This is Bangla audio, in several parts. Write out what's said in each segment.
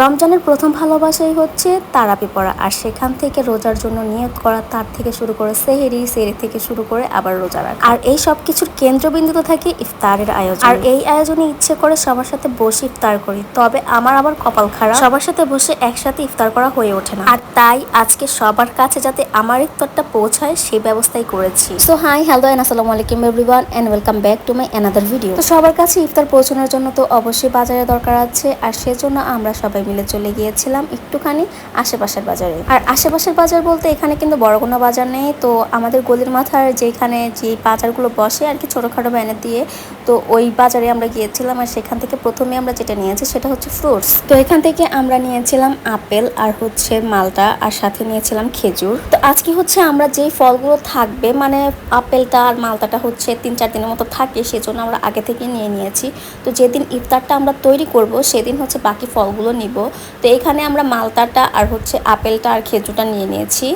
রমজানের প্রথম ভালোবাসাই হচ্ছে তারাবি পড়া, আর সেখান থেকে রোজার জন্য নিয়ত করা, তার থেকে শুরু করে সেহরি থেকে শুরু করে আবার রোজা রাখা। আর এই সব কিছুর কেন্দ্রবিন্দুতে থাকে ইফতারের আয়োজন। আর এই আয়োজনে ইচ্ছে করে সবার সাথে বসে ইফতার করি, তবে আমার আবার কপাল খারাপ, সবার সাথে বসে একসাথে ইফতার করা হয়ে ওঠে না। আর তাই আজকে সবার কাছে যাতে আমার ইফতারটা পৌঁছায় সেই ব্যবস্থাই করেছি। সো হাই, হ্যালো এন্ড আসসালামু আলাইকুম everyone and welcome back to my another video. তো সবার কাছে ইফতার পৌঁছানোর জন্য তো অবশ্যই বাজারের দরকার আছে, আর সেজন্য আমরা সবাই মিলে চলে গিয়েছিলাম একটুখানি আশেপাশের বাজারে। আর আশেপাশের বাজার বলতে এখানে কিন্তু বড় কোনো বাজার নেই, তো আমাদের গলির মাথার যেখানে যে বাজারগুলো বসে আর কি ছোটোখাটো ব্যানার দিয়ে, তো ওই বাজারে আমরা গিয়েছিলাম। আর সেখান থেকে প্রথমে আমরা যেটা নিয়েছি সেটা হচ্ছে ফ্রুটস। তো এখান থেকে আমরা নিয়েছিলাম আপেল আর হচ্ছে মালটা, আর সাথে নিয়েছিলাম খেজুর। তো আজকে হচ্ছে আমরা যেই ফলগুলো থাকবে, মানে আপেলটা আর মালটাটা হচ্ছে 3-4 দিনের মতো থাকে, সেজন্য আমরা আগে থেকে নিয়ে নিয়েছি। তো যেদিন ইফতারটা আমরা তৈরি করব সেদিন হচ্ছে বাকি ফলগুলো নিব। তো এখানে আমরা মালটাটা আর হচ্ছে আপেলটা আর খেজুরটা নিয়ে নিয়েছি।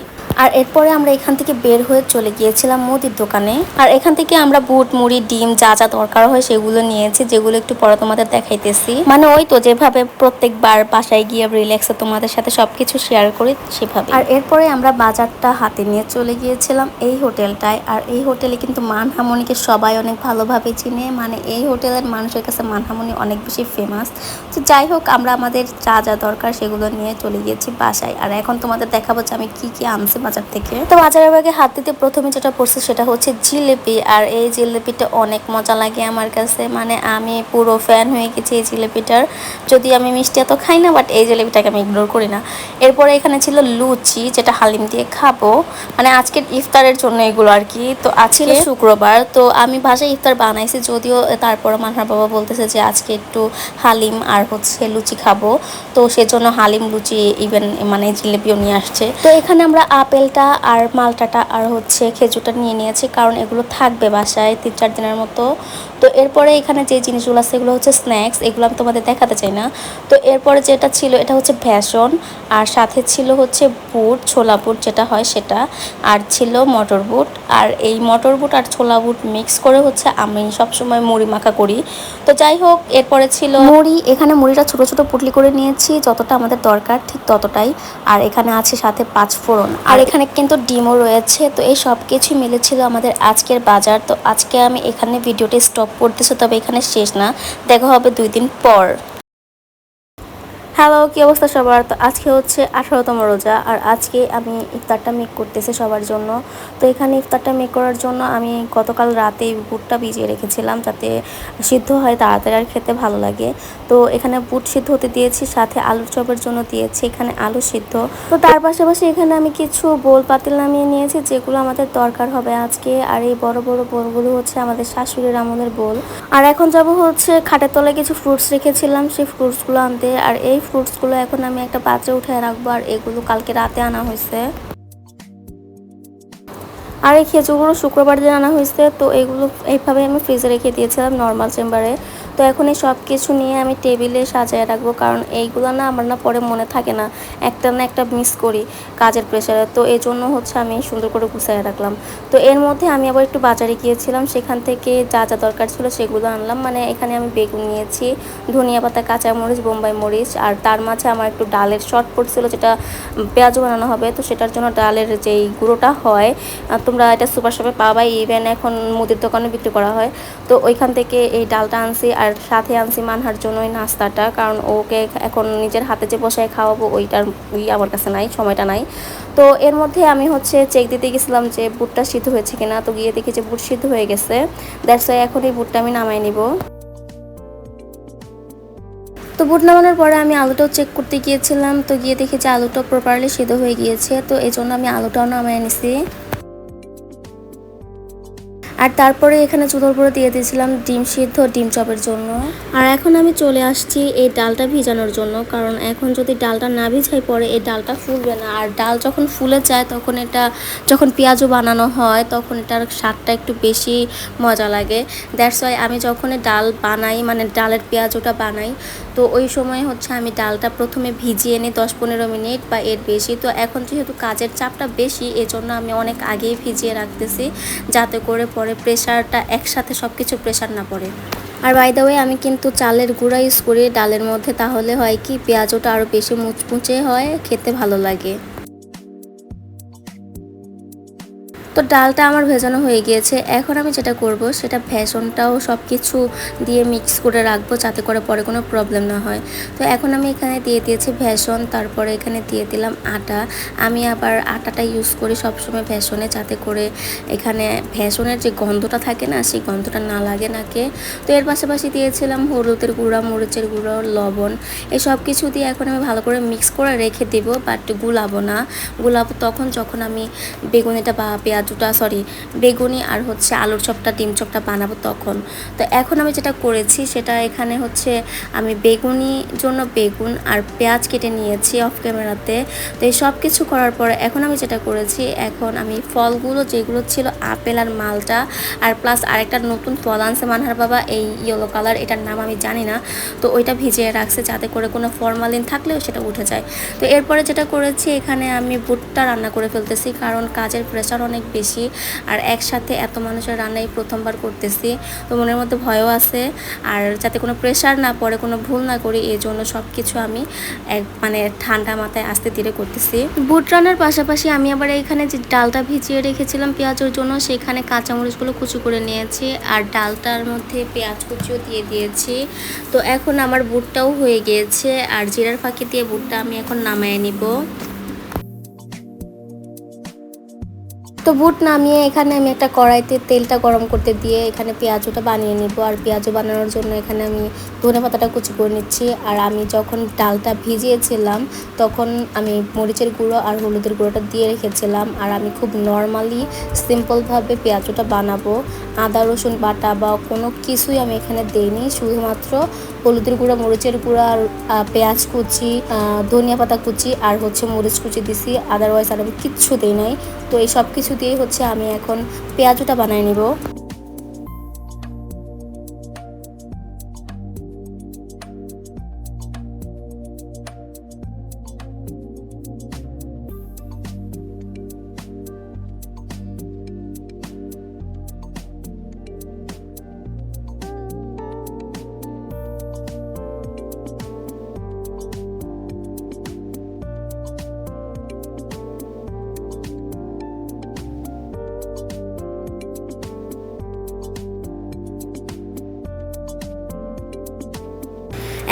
আর এরপরে আমরা এখান থেকে বের হয়ে চলে গিয়েছিলাম মুদির দোকানে। আর এখান থেকে আমরা বুট, মুড়ি, ডিম যা যা দরকার হয় সেগুলো নিয়েছি, যেগুলো একটু পরে তোমাদের দেখাইতেছি। মানে ওই তো যেভাবে প্রত্যেকবার বাসায় গিয়ে রিল্যাক্সে তোমাদের সাথে সবকিছু শেয়ার করি সেভাবে। আর এরপরে আমরা বাজারটা হাতে নিয়ে চলে গিয়েছিলাম এই হোটেলটায়। আর এই হোটেলে কিন্তু মানহামনিকে সবাই অনেক ভালোভাবে চিনে, মানে এই হোটেলের মানুষের কাছে মানহামনি অনেক বেশি ফেমাস। তো যাই হোক, আমরা আমাদের যা যা দরকার সেগুলো নিয়ে চলে গিয়েছি বাসায়। আর এখন তোমাদের দেখাবো যে আমি কি কি আনছি বাজার থেকে। তো বাজারের ব্যাগে হাত দিতে প্রথমে যেটা পড়ছে সেটা হচ্ছে জিলিপি। আর এই জিলিপিটা অনেক মজা লাগে আমার কাছে, মানে আমি পুরো ফ্যান হয়ে গেছি এই জিলিপিটার। যদি আমি মিষ্টি এত খাই না, বাট এই জিলিপিটাকে আমি ইগনোর করি না। এরপরে এখানে ছিল লুচি, যেটা হালিম দিয়ে খাবো, মানে আজকের ইফতারের জন্য এগুলো আর কি। তো আজকে শুক্রবার, তো আমি বাসায় ইফতার বানাইছি যদিও, তারপরে মানহার বাবা বলতেছে যে আজকে একটু হালিম আর হচ্ছে লুচি খাবো, তো সেজন্য হালিম, লুচি, ইভেন মানে জিলিপিও নিয়ে আসছে। তো এখানে আমরা আপেলটা আর মালটাটা আর হচ্ছে খেজুরটা নিয়ে নিয়েছি, কারণ এগুলো থাকবে বাসায় 3-4 দিনের মতো। তো এরপরে এখানে যে জিনিসগুলো আছে এগুলো হচ্ছে স্ন্যাক্স, এগুলো আমি তোমাদের দেখাতে চাই না। তো এরপরে যেটা ছিল এটা হচ্ছে ভেষন, আর সাথে ছিল হচ্ছে বুট, ছোলা বুট যেটা হয় সেটা, আর ছিল মটর বুট। আর এই মটর বুট আর ছোলা বুট মিক্স করে হচ্ছে আমি সবসময় মুড়ি মাখা করি। তো যাই হোক, এরপরে ছিল মুড়ি। এখানে মুড়িটা ছোট ছোট পুটলি করে নিয়েছি, যতটা আমাদের দরকার ঠিক ততটাই। আর এখানে আছে সাথে 5 ফোড়ন, আর এখানে কিন্তু ডিমও রয়েছে। তো এই সব কিছুই মিলেছিল আমাদের আজকের বাজার। তো আজকে আমি এখানে ভিডিওটি স্টপ করতেছি, তবে এখানে শেষ না, দেখা হবে 2 দিন পর। হ্যালো, কী অবস্থা সবার? তো আজকে হচ্ছে 18তম রোজা, আর আজকে আমি ইফতারটা মেক করতেছি সবার জন্য। তো এখানে ইফতারটা মেক করার জন্য আমি গতকাল রাতে বুটটা ভিজিয়ে রেখেছিলাম, যাতে সিদ্ধ হয় তাড়াতাড়ি আর খেতে ভালো লাগে। তো এখানে বুট সিদ্ধ হতে দিয়েছি, সাথে আলুর চপের জন্য দিয়েছি এখানে আলু সিদ্ধ। তো তার পাশাপাশি এখানে আমি কিছু বোল পাতিল নামিয়ে নিয়েছি, যেগুলো আমাদের দরকার হবে আজকে। আর এই বড় বড় বোলগুলো হচ্ছে আমাদের শাশুড়ির আমলের বোল। আর এখন যাব হচ্ছে খাটের তলায় কিছু ফ্রুটস রেখেছিলাম সেই ফ্রুটসগুলো আনতে। আর এই ফ্রুটসগুলো এখন আমি একটা পাত্রে উঠায় রাখবো, আর এগুলো কালকে রাতে আনা হয়েছে। আর এই খেজুরগুলো শুক্রবার দিন আনা হয়েছে। তো এগুলো এইভাবে আমি ফ্রিজে রেখে দিয়েছিলাম নর্মাল চেম্বারে। তো এখন এই সব কিছু নিয়ে আমি টেবিলে সাজিয়ে রাখবো, কারণ এইগুলো না আমার না পরে মনে থাকে না, একটা না একটা মিস করি কাজের প্রেশারে। তো এই জন্য হচ্ছে আমি সুন্দর করে গুছিয়ে রাখলাম। তো এর মধ্যে আমি আবার একটু বাজারে গিয়েছিলাম, সেখান থেকে যা যা দরকার ছিল সেগুলো আনলাম। মানে এখানে আমি বেগুন নিয়েছি, ধনিয়া পাতা, কাঁচামরিচ, বোম্বাই মরিচ, আর তার মাঝে আমার একটু ডালের শর্ট পড়ছিল, যেটা পেঁয়াজ বানানো হবে। তো সেটার জন্য ডালের যেই গুঁড়োটা হয়, তোমরা এটা সুপার শপে পাবা, ইভেন এখন মুদির দোকানে বিক্রি করা হয়। তো ওইখান থেকে এই ডালটা আনছি, আর সাথে আনছি মানহার জন্য ওই নাস্তাটা, কারণ ওকে এখন নিজের হাতে যে বসায় খাওয়াবো ওইটার আমার কাছে নাই, সময়টা নাই। তো এর মধ্যে আমি হচ্ছে চেক দিতে গেছিলাম যে বুটটা সিদ্ধ হয়েছে কিনা। তো গিয়ে দেখি যে বুট সিদ্ধ হয়ে গেছে, দ্যাটস ওয়াই এখন এই বুটটা আমি নামাই নিব। তো বুট নামানোর পরে আমি আলুটাও চেক করতে গিয়েছিলাম, তো গিয়ে দেখি যে আলুটা প্রপারলি সিদ্ধ হয়ে গিয়েছে। তো এই জন্য আমি আলুটাও নামাই নিছি। আর তারপরে এখানে চুলোর উপরে দিয়ে দিয়েছিলাম ডিম সিদ্ধ, ডিম চপের জন্য। আর এখন আমি চলে আসছি এই ডালটা ভিজানোর জন্য, কারণ এখন যদি ডালটা না ভিজাই পরে এই ডালটা ফুলবে না। আর ডাল যখন ফুলে যায় তখন এটা, যখন পেঁয়াজও বানানো হয় তখন এটার স্বাদটা একটু বেশি মজা লাগে। দ্যাটস ওয়াই আমি যখন ডাল বানাই, মানে ডালের পেঁয়াজটা বানাই, তো ওই সময় হচ্ছে আমি ডালটা প্রথমে ভিজিয়ে নিই 10-15 মিনিট বা এর বেশি। তো এখন যেহেতু কাজের চাপটা বেশি, এজন্য আমি অনেক আগেই ভিজিয়ে রাখতেছি, যাতে করে পরে প্রেশারটা একসাথে সব কিছু প্রেশার না পড়ে। আর বাই দ্য ওয়ে, আমি কিন্তু চালের গুঁড়া ইউজ করি ডালের মধ্যে, তাহলে হয় কি পেঁয়াজটা আরও বেশি মুচমুচে হয়, খেতে ভালো লাগে। তো ডালটা আমার ভেজানো হয়ে গিয়েছে। এখন আমি যেটা করব সেটা বেসনটাও সব কিছু দিয়ে মিক্স করে রাখবো, যাতে করে পরে কোনো প্রবলেম না হয়। তো এখন আমি এখানে দিয়ে দিয়েছি বেসন, তারপরে এখানে দিয়ে দিলাম আটা। আমি আবার আটাটা ইউজ করি সবসময় বেসনে, যাতে করে এখানে বেসনের যে গন্ধটা থাকে না, সেই গন্ধটা না লাগে নাকে। তো এর পাশাপাশি দিয়েছিলাম হলুদের গুঁড়া, মরিচের গুঁড়ো, লবণ। এই সব কিছু দিয়ে এখন আমি ভালো করে মিক্স করে রেখে দেব, বাট গুলাবো না। গুলাবো তখন যখন আমি বেগুনিটা বা বেগুনি আর হচ্ছে আলুর চপটা, ডিম চপটা বানাবো তখন। তো এখন আমি যেটা করেছি সেটা এখানে হচ্ছে আমি বেগুনির জন্য বেগুন আর পেঁয়াজ কেটে নিয়েছি অফ ক্যামেরাতে। তো এই সব কিছু করার পরে এখন আমি যেটা করেছি, এখন আমি ফলগুলো যেগুলো ছিল আপেল আর মালটা, আর প্লাস আরেকটা নতুন ফল আনছে মানহার বাবা, এই ইয়েলো কালার, এটার নাম আমি জানি না। তো ওইটা ভিজিয়ে রাখছে যাতে করে কোনো ফরমালিন থাকলেও সেটা উঠে যায়। তো এরপরে যেটা করেছি, এখানে আমি বুটটা রান্না করে ফেলতেছি, কারণ কাজের প্রেশার অনেক বেশি, আর একসাথে এত মানুষের রান্নাই প্রথমবার করতেছি। তো মনের মধ্যে ভয়ও আছে, আর যাতে কোনো প্রেশার না পড়ে, কোনো ভুল না করি, এই জন্য সব কিছু আমি মানে ঠান্ডা মাথায় আস্তে ধীরে করতেছি। বুট রান্নার পাশাপাশি আমি আবার এখানে যে ডালটা ভিজিয়ে রেখেছিলাম পেঁয়াজের জন্য, সেখানে কাঁচামরিচগুলো কুচি করে নিয়েছি, আর ডালটার মধ্যে পেঁয়াজ কুচিও দিয়ে দিয়েছি। তো এখন আমার বুটটাও হয়ে গিয়েছে, আর জিরার ফাঁকি দিয়ে বুটটা আমি এখন নামায় নিব। তো বুট নামিয়ে এখানে আমি একটা কড়াইতে তেলটা গরম করতে দিয়ে এখানে পেঁয়াজটা বানিয়ে নিব। আর পেঁয়াজ বানানোর জন্য এখানে আমি ধনেপাতাটা কুচি করে নিচ্ছি। আর আমি যখন ডালটা ভিজিয়েছিলাম তখন আমি মরিচের গুঁড়ো আর হলুদের গুঁড়োটা দিয়ে রেখেছিলাম। আর আমি খুব নর্মালি সিম্পলভাবে পেঁয়াজটা বানাবো, আদা রসুন বাটা বা কোনো কিছুই আমি এখানে দেইনি, শুধুমাত্র হলুদের গুঁড়া, মরিচের গুঁড়া আর পেঁয়াজ কুচি, ধনিয়া পাতা কুচি আর হচ্ছে মরিচ কুচি দিছি। আদারওয়াইজ আর আমি কিচ্ছু দিই নাই। তো এই সব কিছু দিয়ে হচ্ছে আমি এখন পেঁয়াজটা বানিয়ে নিব।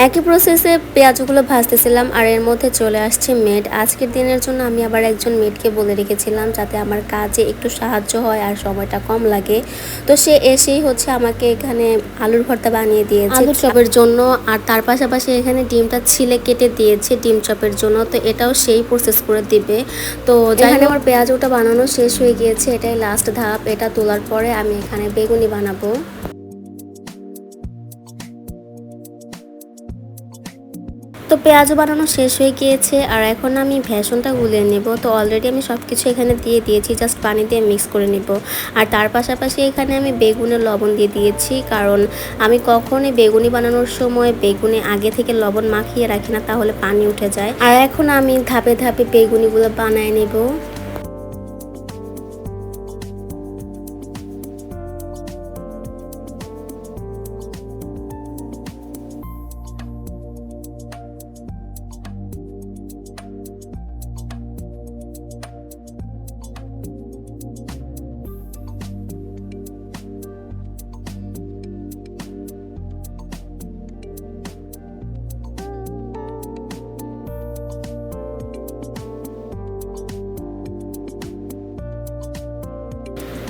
একই প্রসেসে পেঁয়াজগুলো ভাজতেছিলাম, আর এর মধ্যে চলে আসছে মেড। আজকের দিনের জন্য আমি আবার একজন মেডকে বলে রেখেছিলাম, যাতে আমার কাজে একটু সাহায্য হয় আর সময়টা কম লাগে। তো সে এসেই হচ্ছে আমাকে এখানে আলুর ভর্তা বানিয়ে দিয়েছে আলুর চপের জন্য, আর তার পাশাপাশি এখানে ডিমটা ছিলে কেটে দিয়েছে ডিম চপের জন্য। তো এটাও সেই প্রসেস করে দিবে। তো এখানে আমার পেঁয়াজটা বানানো শেষ হয়ে গিয়েছে, এটাই লাস্ট ধাপ। এটা তোলার পরে আমি এখানে বেগুনি বানাবো। তো পেঁয়াজও বানানো শেষ হয়ে গিয়েছে, আর এখন আমি বেসনটা গুলিয়ে নেব। তো অলরেডি আমি সব কিছু এখানে দিয়ে দিয়েছি, জাস্ট পানি দিয়ে মিক্স করে নেব। আর তার পাশাপাশি এখানে আমি বেগুনের লবণ দিয়ে দিয়েছি, কারণ আমি কখনোই বেগুনি বানানোর সময় বেগুনে আগে থেকে লবণ মাখিয়ে রাখি না, তাহলে পানি উঠে যায়। আর এখন আমি ধাপে ধাপে বেগুনিগুলো বানায় নেব।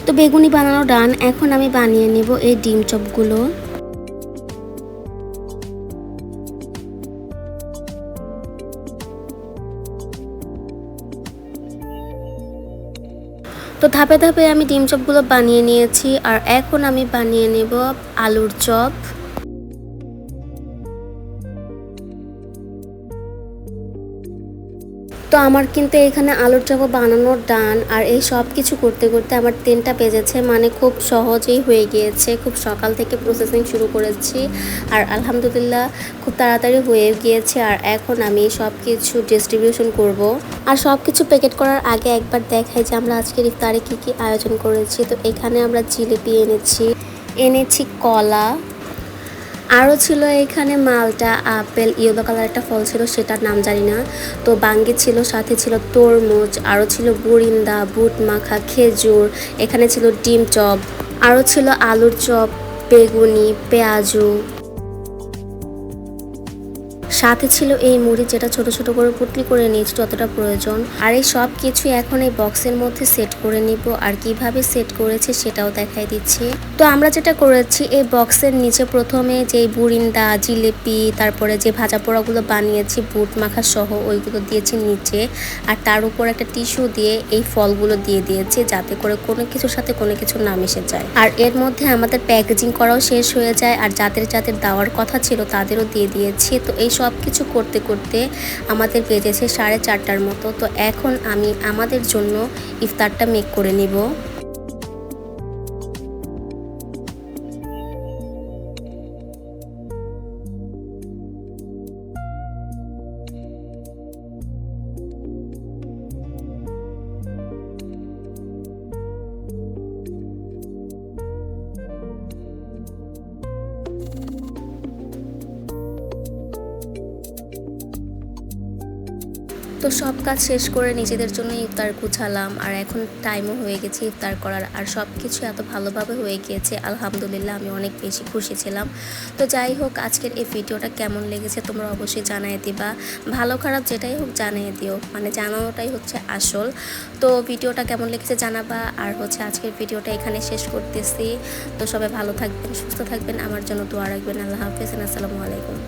তো বেগুনি বানানো ডান। এখন আমি বানিয়ে নেব এই ডিম চপগুলো। তো ধাপে ধাপে আমি ডিম চপগুলো বানিয়ে নিয়েছি, আর এখন আমি বানিয়ে নেব আলুর চপ। তো আমার কিন্তু এখানে আলুর চপ বানানোর ডান, আর এই সব কিছু করতে করতে আমার 3টা বেজেছে, মানে খুব সহজেই হয়ে গিয়েছে। খুব সকাল থেকে প্রসেসিং শুরু করেছি আর আলহামদুলিল্লাহ খুব তাড়াতাড়ি হয়ে গিয়েছে। আর এখন আমি সব কিছু ডিস্ট্রিবিউশন করব। আর সব কিছু প্যাকেট করার আগে একবার দেখাই যে আমরা আজকের ইফতারে কী কী আয়োজন করেছি। তো এখানে আমরা জিলিপি এনেছি কলা, আরও ছিল এখানে মালটা, আপেল, ইয়েলো কালার একটা ফল ছিল সেটার নাম জানি না, তো বাঙ্গি ছিল, সাথে ছিল তরমুজ, আরও ছিল বুরিন্দা, বুট মাখা, খেজুর, এখানে ছিল ডিম চপ, আরও ছিল আলুর চপ, বেগুনি, পেঁয়াজু, সাথে ছিল এই মুড়ি যেটা ছোট ছোট করে পুটলি করে নিয়েছি যতটা প্রয়োজন। আর এই সব কিছু এখন এই বক্সের মধ্যে সেট করে নিব, আর কিভাবে সেট করেছে সেটাও দেখাই দিচ্ছি। তো আমরা যেটা করেছি, এই বক্সের নিচে প্রথমে যে বুরিন্দা, জিলিপি, তারপরে যে ভাজা পোড়াগুলো বানিয়েছি বুট মাখা সহ ওইগুলো দিয়েছি নিচে, আর তার উপর একটা টিস্যু দিয়ে এই ফলগুলো দিয়ে দিয়েছি যাতে করে কোনো কিছুর সাথে কোনো কিছু না মিশে যায়। আর এর মধ্যে আমাদের প্যাকেজিং করাও শেষ হয়ে যায়, আর যাদের যাদের দেওয়ার কথা ছিল তাদেরও দিয়ে দিয়েছি। তো এই সব কিছু করতে করতে আমাদের বেজেছে 4:30টার মতো। তো এখন আমি আমাদের জন্য ইফতারটা মেক করে নিব। তো সব কাজ শেষ করে নিজেদের জন্য ইফতার গুছালাম, আর এখন টাইমও হয়ে গেছে ইফতার করার। আর সব কিছু এত ভালোভাবে হয়ে গিয়েছে আলহামদুলিল্লাহ, আমি অনেক বেশি খুশি ছিলাম। তো যাই হোক, আজকের এই ভিডিওটা কেমন লেগেছে তোমরা অবশ্যই জানিয়ে দিবা, ভালো খারাপ যেটাই হোক জানিয়ে দিও, মানে জানানোটাই হচ্ছে আসল। তো ভিডিওটা কেমন লেগেছে জানাবা। আর হচ্ছে আজকের ভিডিওটা এখানে শেষ করতেছি। তো সবাই ভালো থাকবেন, সুস্থ থাকবেন, আমার জন্য দোয়া রাখবেন। আল্লাহ হাফেজ, আসসালামু আলাইকুম।